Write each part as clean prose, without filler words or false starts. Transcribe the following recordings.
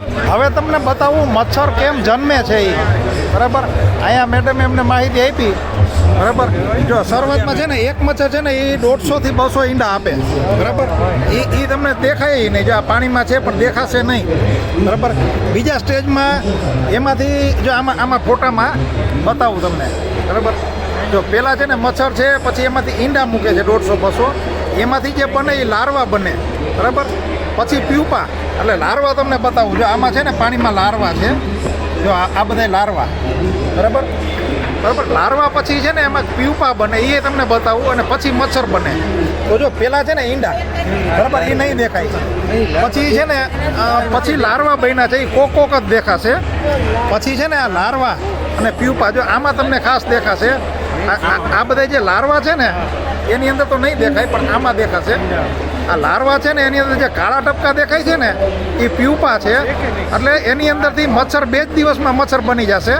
હવે તમને બતાવું મચ્છર કેમ જન્મે છે એ બરાબર. અહીંયા મેડમે એમને માહિતી આપી બરાબર. જો શરૂઆતમાં છે ને એક મચ્છર છે ને એ 150 થી 200 ઈંડા આપે બરાબર. એ તમને દેખાય નહીં, જો આ પાણીમાં છે પણ દેખાશે નહીં બરાબર. બીજા સ્ટેજમાં એમાંથી જો આમાં ફોટામાં બતાવું તમને બરાબર. જો પહેલાં છે ને મચ્છર છે, પછી એમાંથી ઈંડા મૂકે છે 150-200, એમાંથી જે બને એ લાર્વા બને બરાબર. પછી પ્યુપા એટલે લાર્વા તમને બતાવું. જો આમાં છે ને પાણીમાં લાર્વા છે, જો આ બધા લાર્વા બરાબર બરાબર. લાર્વા પછી છે ને એમાં પ્યુપા બને, એ તમને બતાવું. અને પછી મચ્છર બને. તો જો પહેલાં છે ને ઈંડા બરાબર, એ નહીં દેખાય. પછી છે ને પછી લાર્વા બન્યા છે, એ કોક જ દેખાશે. પછી છે ને આ લાર્વા અને પ્યુપા, જો આમાં તમને ખાસ દેખાશે. આ બધા જે લાર્વા છે ને એની અંદર તો નહીં દેખાય, પણ આમાં દેખાશે. આ લાર્વા છે ને એની અંદર જે કાળા ટપકા દેખાય છે ને એ પ્યુપા છે. એટલે એની અંદરથી મચ્છર 2 જ દિવસમાં મચ્છર બની જશે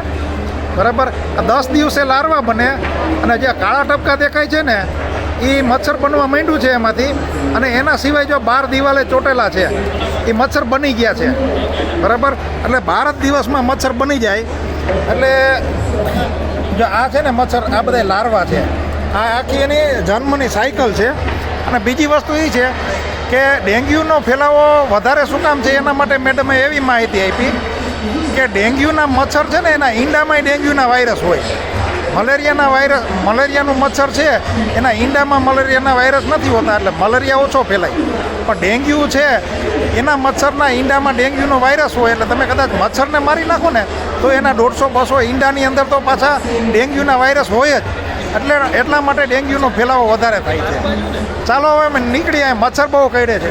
બરાબર. 10 દિવસે લાર્વા બને, અને જે કાળા ટપકા દેખાય છે ને એ મચ્છર બનવા માંડ્યું છે એમાંથી. અને એના સિવાય જો 12 દિવાલે ચોટેલા છે એ મચ્છર બની ગયા છે બરાબર. એટલે 12 જ દિવસમાં મચ્છર બની જાય. એટલે જો આ છે ને મચ્છર, આ બધા લાર્વા છે. આ આખી એની જન્મની સાયકલ છે. અને બીજી વસ્તુ એ છે કે ડેન્ગ્યુનો ફેલાવો વધારે શું કામ છે, એના માટે મેડમે એવી માહિતી આપી કે ડેન્ગ્યુના મચ્છર છે ને એના ઈંડામાંય ડેન્ગ્યુના વાયરસ હોય. મલેરિયાનું મચ્છર છે એના ઈંડામાં મલેરિયાના વાયરસ નથી હોતા, એટલે મલેરિયા ઓછો ફેલાય. પણ ડેન્ગ્યુ છે એના મચ્છરના ઈંડામાં ડેન્ગ્યુનો વાયરસ હોય. એટલે તમે કદાચ મચ્છરને મારી નાખો ને તો એના 150-200 ઈંડાની અંદર તો પાછા ડેન્ગ્યુના વાયરસ હોય જ. એટલા માટે ડેન્ગ્યુનો ફેલાવો વધારે થાય છે. ચાલો હવે અમે નીકળીએ, મચ્છર બહુ કરડે છે.